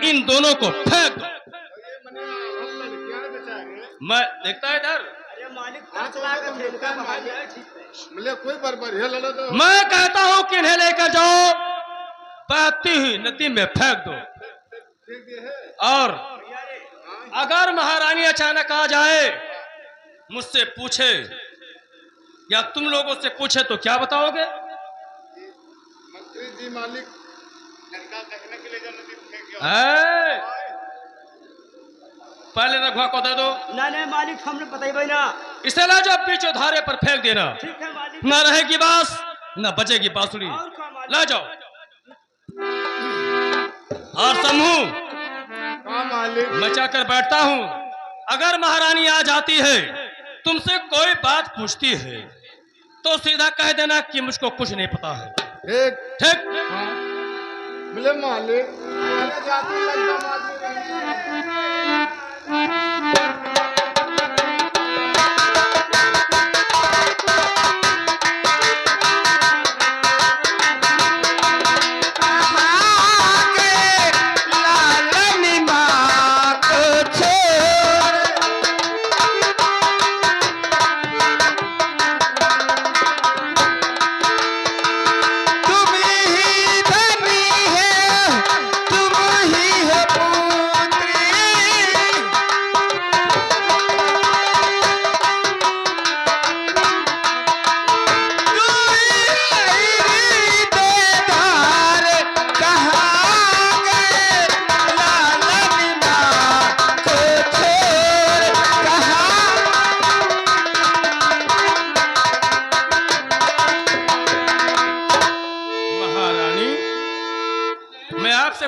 इन दोनों को फेंक दो। मैं देखता है इधर। मैं कहता हूं कि इन्हें लेकर जाओ, बहती हुई नदी में फेंक दो। और अगर महारानी अचानक आ जाए, मुझसे पूछे या तुम लोगों से पूछे तो क्या बताओगे? मंत्री जी मालिक लड़का कहने के लिए जो नदी फेंक गया। पहले रघुआ को दे दो। नहीं मालिक, हमने बताई भाई ना। इसे ला जाओ, बीच धारे पर फेंक देना। ठीक है मालिक। न रहेगी बांस न बजेगी बांसुरी। ला जाओ। और समूह मैं जाकर बैठता हूं। अगर महारानी आ जाती है, तुमसे कोई बात पूछती है, तो सीधा कह देना कि मुझको कुछ नहीं पता है। ठीक ठीक। बोले मालिक जाती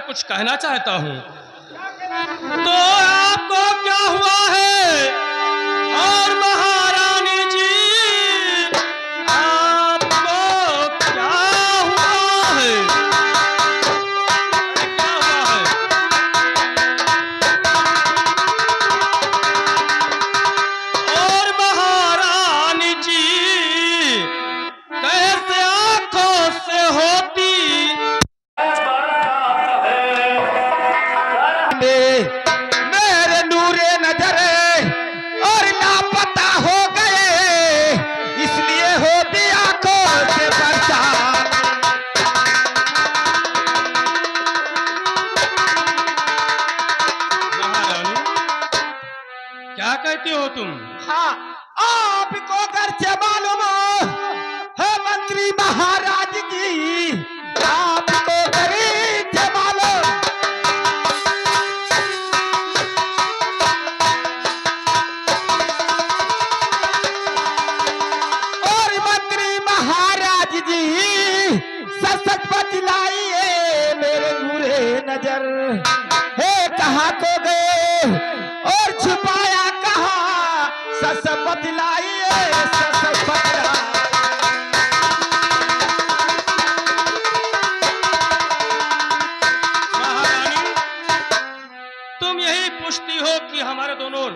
कुछ कहना चाहता हूं। तो आपको क्या हुआ है? और महारानी जी आपको क्या हुआ है? क्या हुआ है? और महारानी जी कैसे आंखों से होती मेरे नूरे नजर और लापता हो गए, इसलिए होती आंखों से परेशान। महारानी क्या कहती हो तुम? हाँ, आपको घर से मालूम है मंत्री महाराज जी, आपको गरीब से मालूम। सच बतलाइए मेरे बुरे नजर है, कहाँ को गए और छुपाया कहाँ? सच बतलाइए, सच बतला। महारानी तुम यही पूछती हो कि हमारे दोनों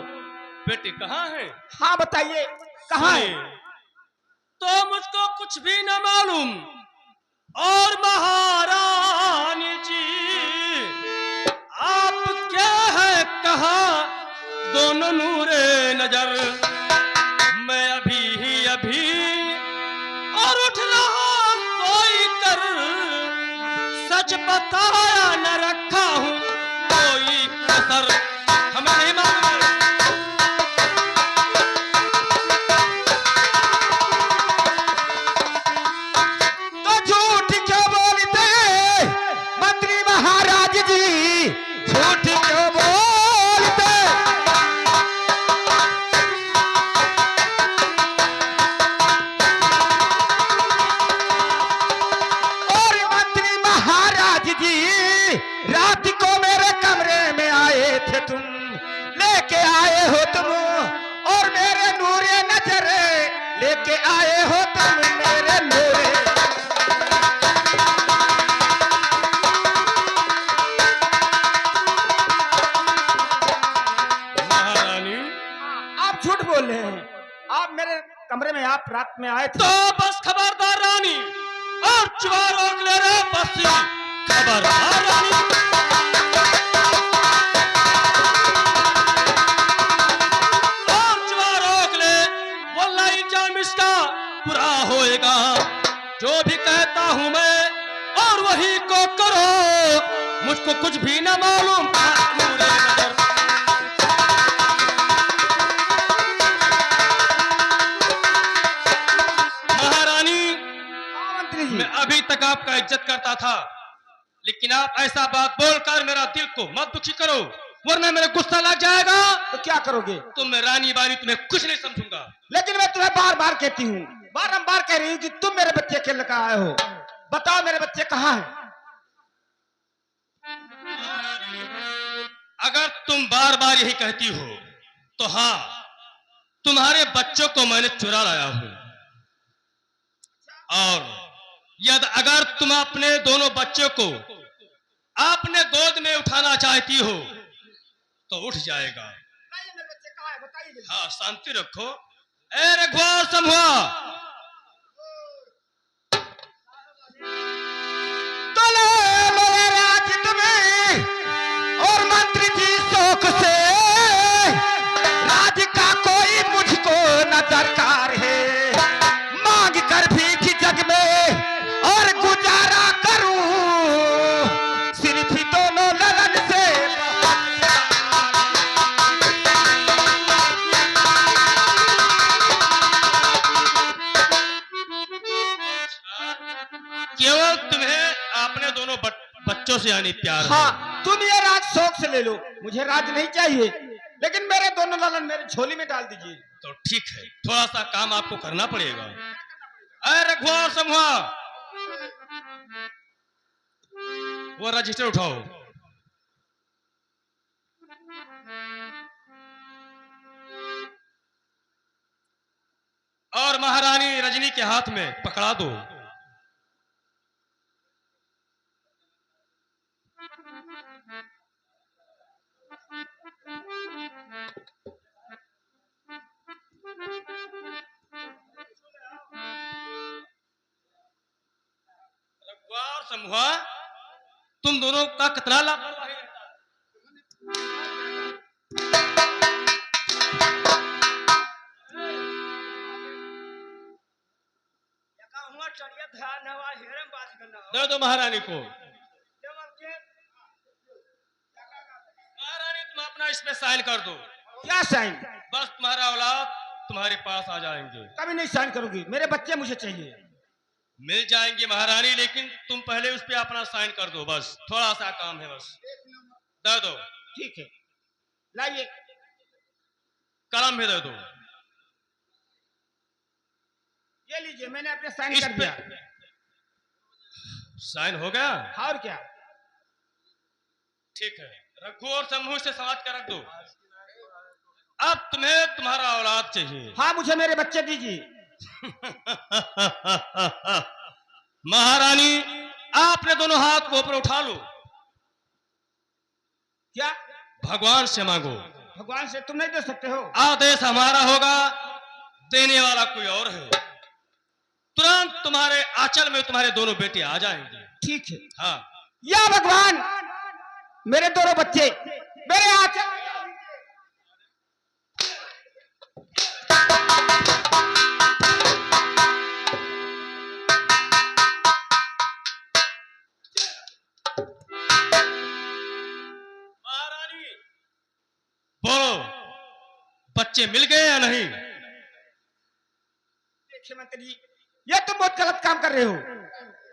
बेटे कहाँ हैं? हाँ बताइए कहाँ है? तो मुझको कुछ भी न मालूम। और महारानी जी आप क्या है कहाँ दोनों नूरे नजर? मैं अभी और उठ रहा सोई कर, सच बताया न रखा हूँ कोई कसर। हमें नहीं मालूम। रात को मेरे कमरे में आए थे तुम, लेके आए हो तुम और मेरे नूरे नजर लेके आए हो तुम मेरे नूरे। महारानी आप झूठ बोल रहे हैं, आप मेरे कमरे में आप रात में आए थे। तो बस खबरदार रानी, और चुवा रोक ले रहे बस खबरदार रानी। उसको कुछ भी न मालूम था नूरे नजर। महारानी, मंत्री जी, मैं अभी तक आपका इज्जत करता था, लेकिन आप ऐसा बात बोलकर मेरा दिल को मत दुखी करो, वरना मेरा गुस्सा लग जाएगा। तो क्या करोगे? तो मैं रानी बानी तुम्हें कुछ नहीं समझूंगा। लेकिन मैं तुम्हें बार बार कहती हूँ, बारंबार कह रही हूँ कि तुम मेरे बच्चे के लेकर आए हो। बताओ मेरे बच्चे कहाँ हैं? अगर तुम बार बार यही कहती हो तो हाँ, तुम्हारे बच्चों को मैंने चुरा लाया हूं। और यदि अगर तुम अपने दोनों बच्चों को अपने गोद में उठाना चाहती हो तो उठ जाएगा। मेरे बच्चे कहाँ हैं? बताइए जल्दी। हाँ, शांति रखो। ए रघुवर समूह, तोले मेरे राज्य में और मंत्री जी शौक से, राज का कोई मुझको न दरकार है। मांग कर भीख जग में और गुजारा करूं, सिर्फ ही दोनों लगन से। केवल तुम्हें अपने दोनों बच्चों से यानी प्यार है। हाँ, तुम ये राज शौक से ले लो, मुझे राज नहीं चाहिए, लेकिन मेरे दोनों लालन मेरे झोली में डाल दीजिए। तो ठीक है, थोड़ा सा काम आपको करना पड़ेगा। अरे रघुवर समूह, वो रजिस्टर उठाओ। और महारानी रजनी के हाथ में पकड़ा दो। रघुवर समूह, तुम दोनों का कितना लापरवाही रहता है। चढ़िया ध्यान हवा हेरम बात करना हो। दे दो महारानी को। जब आपके महारानी, तुम अपना इसमें साइन कर दो। क्या साइन? बस तुम्हारा औलाद तुम्हारे पास आ जाएंगे। कभी नहीं साइन करूंगी, मेरे बच्चे मुझे चाहिए। मिल जाएंगे महारानी, लेकिन तुम पहले उस पे अपना साइन कर दो। बस थोड़ा सा काम है, बस दे दो। ठीक है, लाइए। कलम भी दे दो। ये लीजिए, मैंने अपने साइन इस कर पे दिया। साइन हो गया। और क्या? ठीक है, रघु और समूह से समझ कर रख दो। अब तुम्हें तुम्हारा औलाद चाहिए। हाँ, मुझे मेरे बच्चे दीजिए। महारानी, आपने दोनों हाथ को ऊपर उठा लो। क्या? भगवान से मांगो। भगवान से तुम नहीं दे सकते हो? आदेश हमारा होगा, देने वाला कोई और है। तुरंत तुम्हारे आंचल में तुम्हारे दोनों बेटे आ जाएंगे। ठीक है। हाँ, या भगवान, मेरे दोनों बच्चे मेरे आंचल में। महारानी बोलो, बच्चे मिल गए या नहीं? देखिए मंत्री जी, ये तुम बहुत गलत काम कर रहे हो।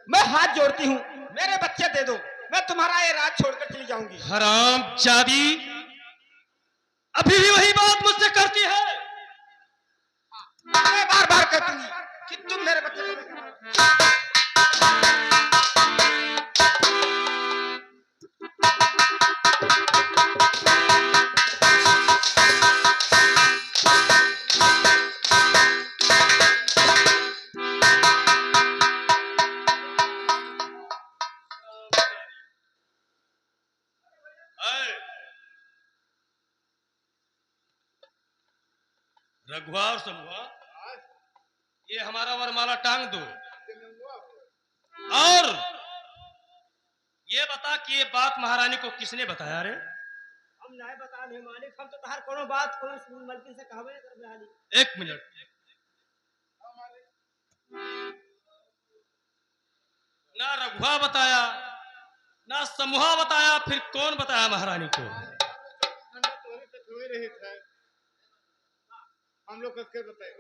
मैं हाथ जोड़ती हूँ, मेरे बच्चे दे दो, मैं तुम्हारा ये राज छोड़कर चली जाऊंगी। हराम जादी, अभी भी वही बात मुझसे करती है। मैं बार बार कहती कि तुम मेरे बच्चे को लेकर आओ। रघुवर समूह, ये हमारा वरमाला टांग दो। और ये बता कि ये बात महारानी को किसने बताया रे? हम नहीं बता नहीं मालिक, हम तो तहार कोनो बात कोनो मलकिन से कहबे नहीं कर हाली। एक मिनट, ना रघुआ बताया ना समूहा बताया, फिर कौन बताया महारानी को? ठंडा तो हुई रही था, हम लोग कसके बताए?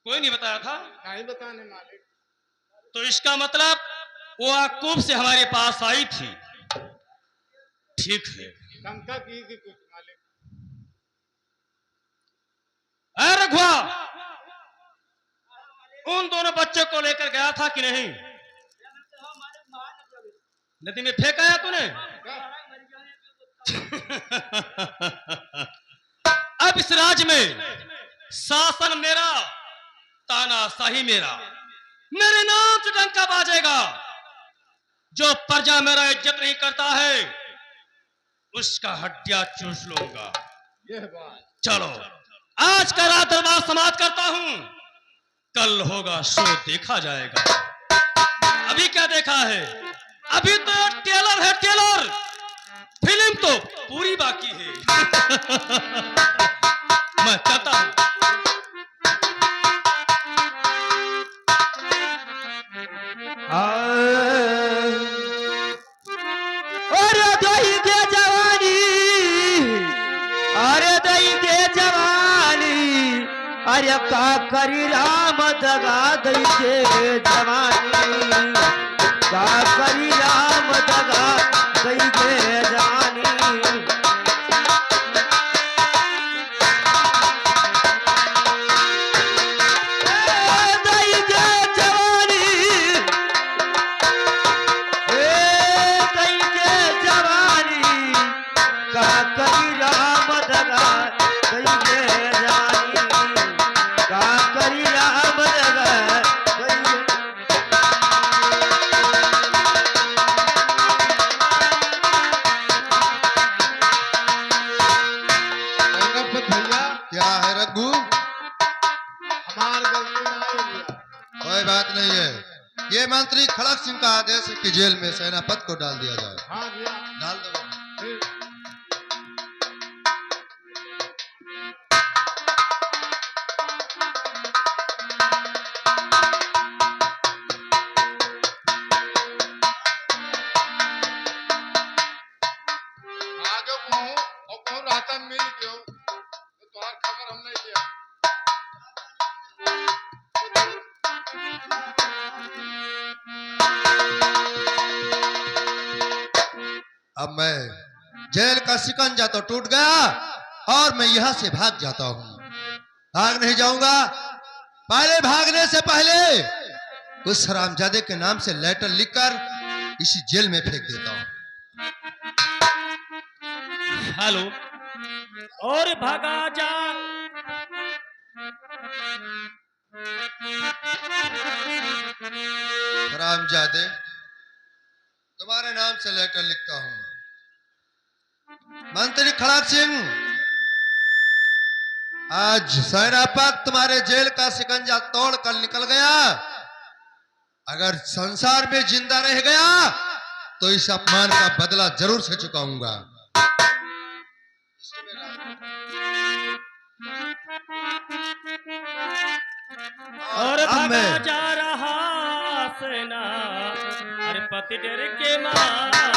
कोई नहीं बताया था। नहीं बताने मालिक। तो इसका मतलब वो याकूब से हमारे पास आई थी। ठीक है। शंका की थी कुछ मालिक? अरे रघुआ, उन दोनों बच्चों को लेकर गया था कि नहीं? नदी में फेंक आया तूने? अब इस राज्य में शासन मेरा, तानाशाही मेरा, मेरे नाम से डंका बाजेगा। जो प्रजा मेरा इज्जत नहीं करता है उसका हड्डियां चूस लूंगा। यह बात। चलो आज का रात दरबार समाप्त करता हूं, कल होगा शो देखा जाएगा। अभी क्या देखा है? अभी तो टेलर है, टेलर। फिल्म तो पूरी बाकी है। मैं कहता हूं। अरे दई दे जवानी, अरे दई दे जवानी, अरे का करी राम दगा दई दे जवानी, का करी राम दगा दई दे जवानी। क्या है रघु? हमार गलती ना हुई। कोई बात नहीं है। ये मंत्री खड़क सिंह का आदेश है कि जेल में सेनापति को डाल दिया जाए। हाँ भैया। डाल दो। ठीक। आगे कहूँ और कहूँ रहता मिल गयो तो तुम्हार खबर हम नहीं लिया। अब मैं जेल का शिकंजा तो टूट गया और मैं यहाँ से भाग जाता हूँ। भाग नहीं जाऊंगा, पहले भागने से पहले उस हरामजादे के नाम से लेटर लिखकर इसी जेल में फेंक देता हूँ। हेलो। और भागा जा। हरामजादे, तुम्हारे नाम से लेटर लिखता हूँ। मंत्री खड़क सिंह, आज सेनापति तुम्हारे जेल का शिकंजा तोड़ कर निकल गया। अगर संसार में जिंदा रह गया तो इस अपमान का बदला जरूर से चुकाऊंगा। और अब भागा मैं जा रहा सेना, अरे पति डर के मारे।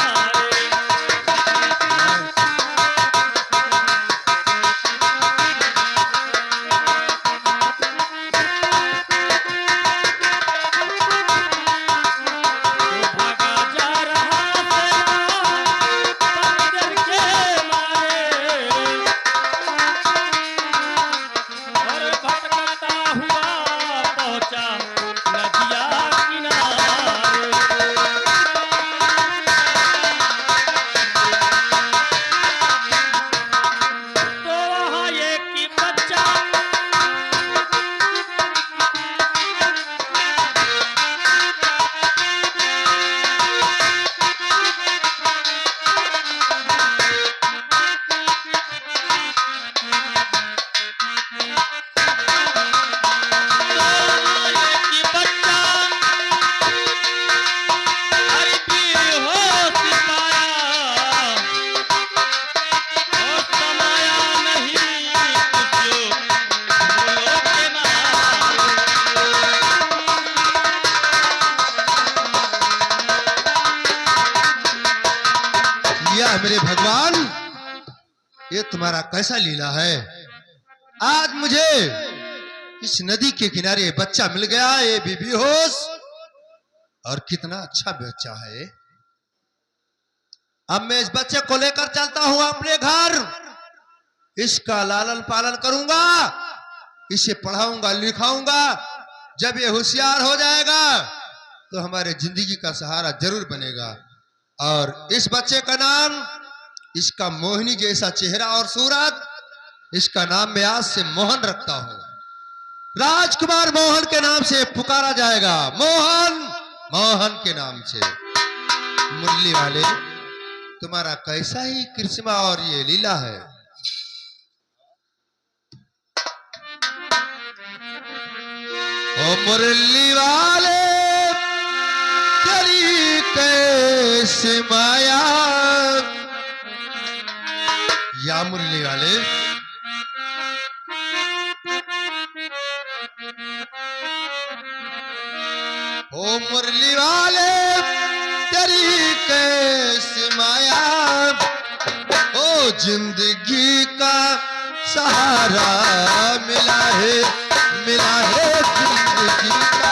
या मेरे भगवान, ये तुम्हारा कैसा लीला है। आज मुझे इस नदी के किनारे बच्चा मिल गया, ये भी बेहोश, और कितना अच्छा बच्चा है। अब मैं इस बच्चे को लेकर चलता हूं अपने घर, इसका लालन पालन करूंगा, इसे पढ़ाऊंगा लिखाऊंगा। जब ये होशियार हो जाएगा तो हमारे जिंदगी का सहारा जरूर बनेगा। और इस बच्चे का नाम, इसका मोहिनी जैसा चेहरा और सूरत, इसका नाम मैं आज से मोहन रखता हूं। राजकुमार मोहन के नाम से पुकारा जाएगा, मोहन, मोहन के नाम से। मुरली वाले, तुम्हारा कैसा ही कृष्णा और ये लीला है। ओ मुरली वाले, तेरी कैसी माया, या मुरली वाले, ओ मुरली वाले, तेरी कैसी माया, ओ जिंदगी का सहारा मिला है, मिला है जिंदगी का।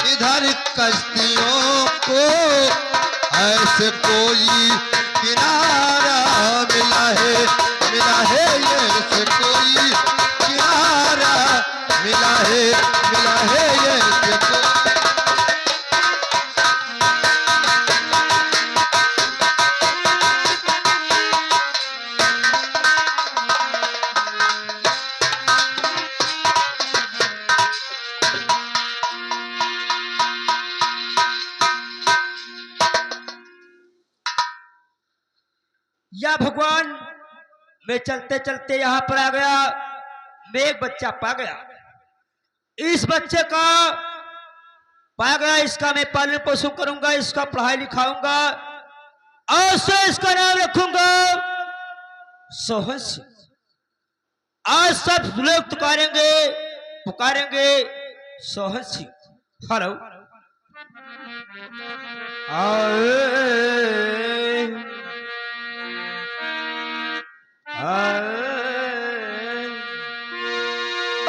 इधर कश्तियों को ऐसे कोई किनारा मिला है, मिला है, ऐसे कोई किनारा मिला है, मिला है, ऐसे कोई। या भगवान, मैं चलते चलते यहाँ पर आ गया, मैं एक बच्चा पा गया। इस बच्चे का पा गया, इसका मैं पालन पोषण करूंगा, इसका पढ़ाई लिखाऊंगा, और से इसका नाम रखूंगा सोहन सिंह। आज सब लोग पुकारेंगे, पुकारेंगे सोहन सिंह। हेलो,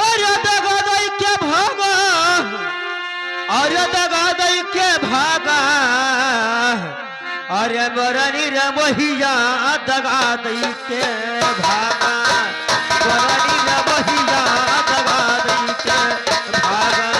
अरे दगा दई के भागा, अरे दगा दई के भागा, अरे मरनी रमहिया दगा दई के भागा, मरनी रमहिया दगा दई के भागा।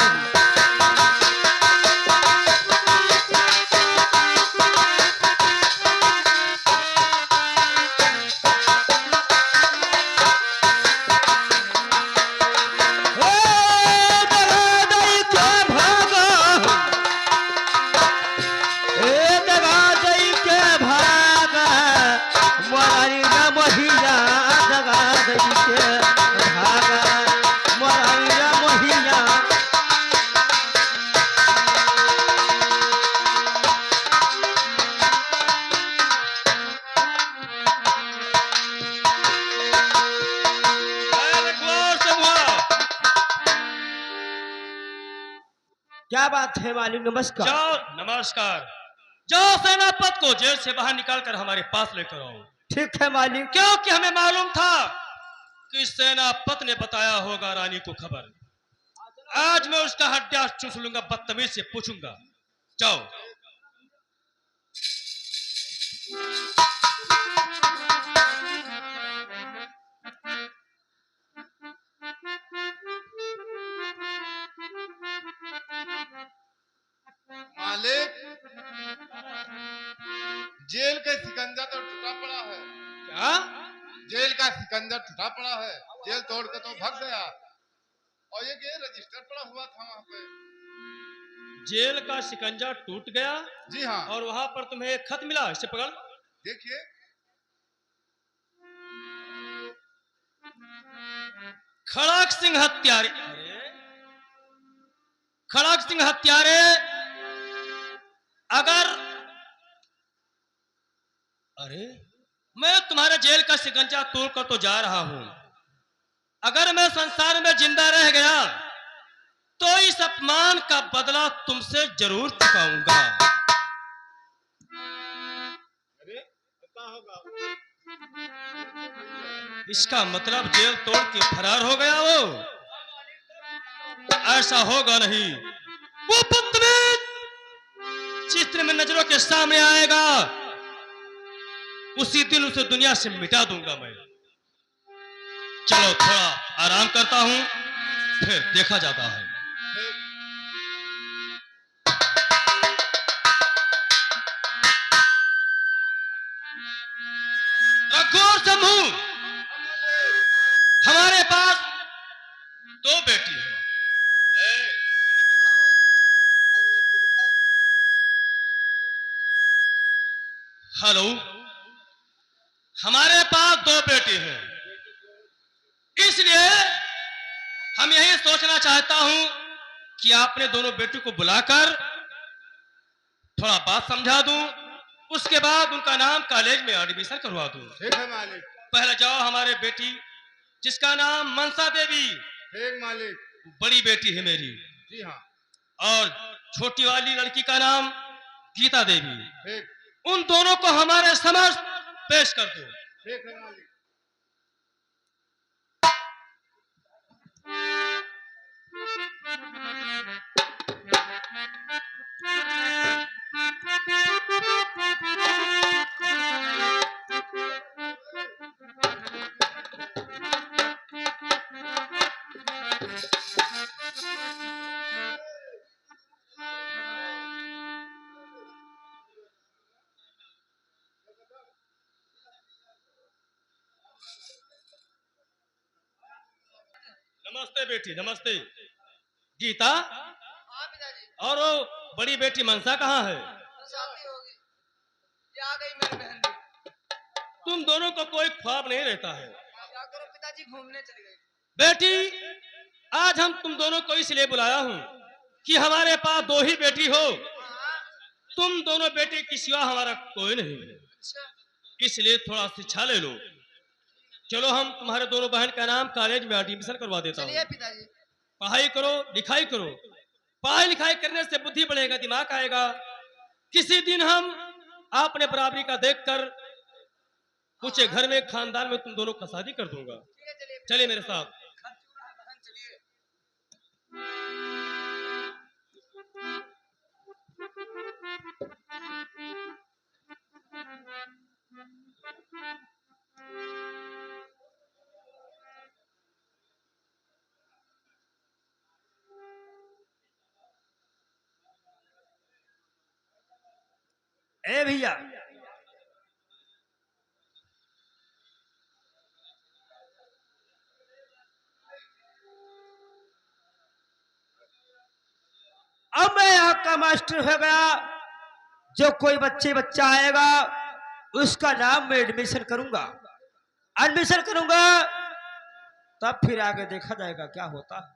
क्या बात है मालिक? नमस्कार। जाओ, नमस्कार। जाओ सेनापति को जेल से बाहर निकालकर हमारे पास लेकर आओ। ठीक है मालिक। क्योंकि हमें मालूम था कि सेनापति ने बताया होगा रानी को खबर। आज मैं उसका हड्डियां चूस लूंगा, बदतमीज से पूछूंगा। जाओ। मालिक, जेल का सिकंजा तो टूटा पड़ा है। क्या? जेल का सिकंजा टूटा पड़ा है, जेल तोड़ के तो भाग गया और ये कि रजिस्टर पड़ा हुआ था वहाँ पे। जेल का शिकंजा टूट गया जी हाँ। और वहां पर तुम्हें एक खत मिला, इसे पकड़। देखिए, खड़ग सिंह हत्यारे, खड़ग सिंह हत्यारे, अगर अरे मैं तुम्हारे जेल का शिकंजा तोड़कर तो जा रहा हूं, अगर मैं संसार में जिंदा रह गया तो इस अपमान का बदला तुमसे जरूर चुकाऊंगा। अरे पता होगा। इसका मतलब जेल तोड़ के फरार हो गया वो? ऐसा होगा नहीं। वो बदतमीज जिस दिन में नजरों के सामने आएगा उसी दिन उसे दुनिया से मिटा दूंगा मैं। चलो थोड़ा आराम करता हूं, फिर देखा जाता है। रघुवर समूह, हमारे पास 2 बेटी हैं। हेलो, हमारे पास 2 बेटी हैं, इसलिए हम यही सोचना चाहता हूं कि आपने दोनों बेटी को बुलाकर थोड़ा बात समझा दूं, उसके बाद उनका नाम कॉलेज में एडमिशन करवा दूं। ठीक है मालिक। पहले जाओ, हमारे बेटी जिसका नाम मनसा देवी, ठीक मालिक। बड़ी बेटी है मेरी, जी हाँ। और छोटी वाली लड़की का नाम गीता देवी, ठीक। उन दोनों को हमारे समक्ष पेश कर दो। ठीक है मालिक। नमस्ते बेटी, नमस्ते। गीता, हाँ पिताजी। और वो बड़ी बेटी मनसा कहाँ है? शादी होगी, ये आ गई मेरी बहन भी। तुम दोनों को कोई ख्वाब नहीं रहता है? क्या करो पिताजी, घूमने चली गई। बेटी, आज हम तुम दोनों को इसलिए बुलाया हूँ कि हमारे पास 2 ही बेटी हो, हाँ, तुम दोनों बेटी की सिवा हमारा कोई नहीं है, अच्छा। इसलिए थोड़ा शिक्षा ले लो। चलो हम तुम्हारे दोनों बहन का नाम कॉलेज में एडमिशन करवा देता चलिए हूँ। पिताजी। पढ़ाई करो, लिखाई करो, पढ़ाई लिखाई करने से बुद्धि बढ़ेगा, दिमाग आएगा। किसी दिन हम आपने बराबरी का देखकर कुछ घर में, खानदान में तुम दोनों का शादी कर दूंगा। ठीक है, चलिए। चलिए मेरे साथ। खर्च हो रहा है बहन, चलिए। ए भैया, अब मैं यहाँ का मास्टर हो गया। जो कोई बच्चा आएगा उसका नाम मैं एडमिशन करूंगा, एडमिशन करूंगा, तब फिर आगे देखा जाएगा क्या होता है।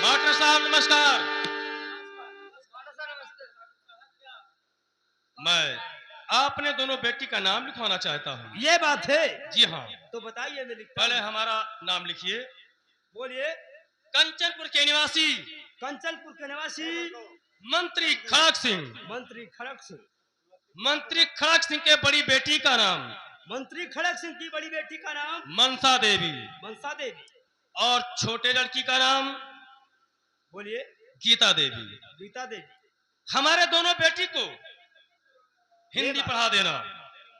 मास्टर साहब नमस्कार। नमस्ते। मैं आपने दोनों बेटी का नाम लिखवाना चाहता हूँ। ये बात है? जी हाँ। तो बताइए, मैं लिखता पहले हूं। हमारा नाम लिखिए। बोलिए। कंचनपुर के निवासी कंचनपुर के निवासी मंत्री खड़ग सिंह, मंत्री खड़ग सिंह। मंत्री खड़ग सिंह के बड़ी बेटी का नाम मंत्री खड़ग सिंह की बड़ी बेटी का नाम मनसा देवी, मनसा देवी। और छोटे लड़की का नाम बोलिए। गीता देवी। गीता देवी। हमारे दोनों बेटी को हिंदी पढ़ा देना,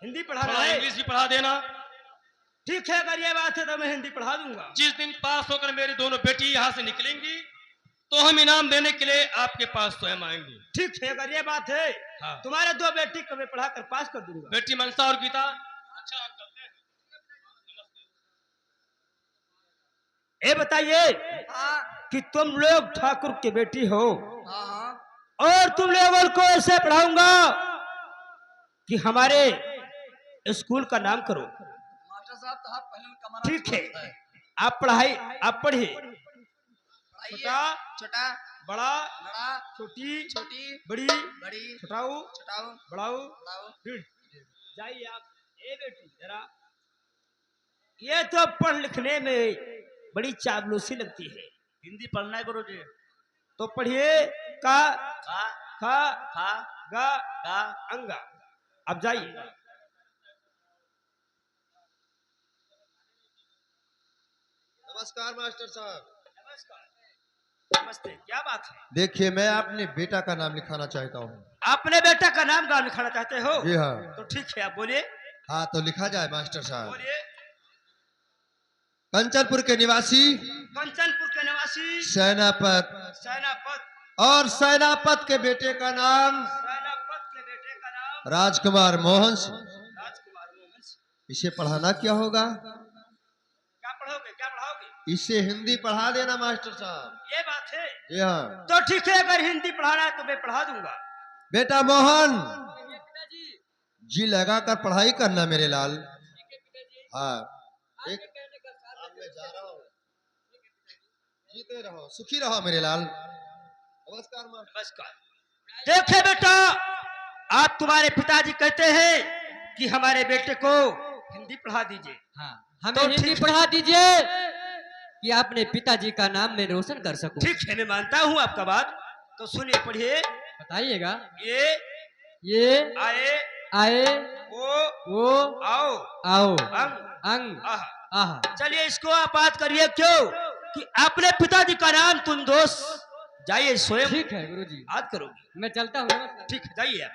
हिंदी पढ़ाना थोड़ा है? इंग्लिश भी पढ़ा देना। ठीक है, अगर ये बात है तो मैं हिंदी पढ़ा दूंगा। जिस दिन पास होकर मेरी दोनों बेटी यहाँ से निकलेंगी तो हम इनाम देने के लिए आपके पास स्वयं आएंगे। ठीक है, अगर ये बात है हाँ। तुम्हारे 2 बेटी को मैं पढ़ा कर पास कर दूंगा। बेटी मनसा और गीता। अच्छा, आप चलते हैं। ये बताइए हाँ कि तुम लोग ठाकुर की बेटी हो हाँ हाँ और तुम लोगों को ऐसे पढ़ाऊंगा कि हमारे स्कूल का नाम करो। मास्टर साहब तो आप पहले में कमाना ठीक है, छोड़ता आप पढ़ाई आप पढ़िए। पढ़ाइए। छोटा छोटा बड़ा बड़ा छोटी छोटी बड़ी बड़ी छोटाऊ छोटाओ बड़ाऊ बड़ाओ। फिर जाइए आप। ए बेटी जरा, ये तो पढ़ लिखने में बड़ी चापलूसी लगती है। हिंदी पढ़ना है गुरुजी। तो पढ़िए का खा खा खा गा गा अंगा। अब जाइए। नमस्कार मास्टर साहब। नमस्ते, क्या बात है? देखिए, मैं अपने बेटा का नाम लिखाना चाहता हूँ। अपने बेटा का नाम गाँव लिखाना चाहते हो? जी हाँ। तो ठीक है, आप बोलिए। हाँ, तो लिखा जाए मास्टर साहब। बोलिए। कंचनपुर के निवासी कंचनपुर के निवासी सेनापत सेनापत और सेनापत के बेटे का नाम सेनापत के बेटे का नाम राजकुमार मोहन सिंह। राजकुमार मोहन सिंह। इसे पढ़ाना क्या होगा? क्या पढ़ोगे, क्या पढ़ाओगे? इसे हिंदी पढ़ा देना मास्टर साहब। ये बात है। जी हाँ। तो ठीक है, अगर हिंदी पढ़ाना है तो मैं पढ़ा दूंगा। बेटा मोहन, जी लगा कर पढ़ाई करना मेरे लाल। हाँ, एक मैं जा रहा हूँ। जीते रहो, सुखी रहो मेरे लाल। नमस्कार मास्टर। नमस्कार। देखे बेटा, आप तुम्हारे पिताजी कहते हैं कि हमारे बेटे को हिंदी पढ़ा दीजिए। हाँ, हमें तो हिंदी ठीक- पढ़ा दीजिए कि अपने पिताजी का नाम मैं रोशन कर सकूं। ठीक है, मैं मानता हूँ आपका बात। तो सुनिए, पढ़िए। बताइएगा। ये आए आए वो वो आओ आओ अंग आह आह। आह। चलिए, इसको आप बात करिए। क्यों कि अपने पिताजी का नाम तुम दोस्त जाइए स्वयं ठीक है गुरुजी, याद करोगे। मैं चलता हूँ। नमस्कार। ठीक है, जाइए आप।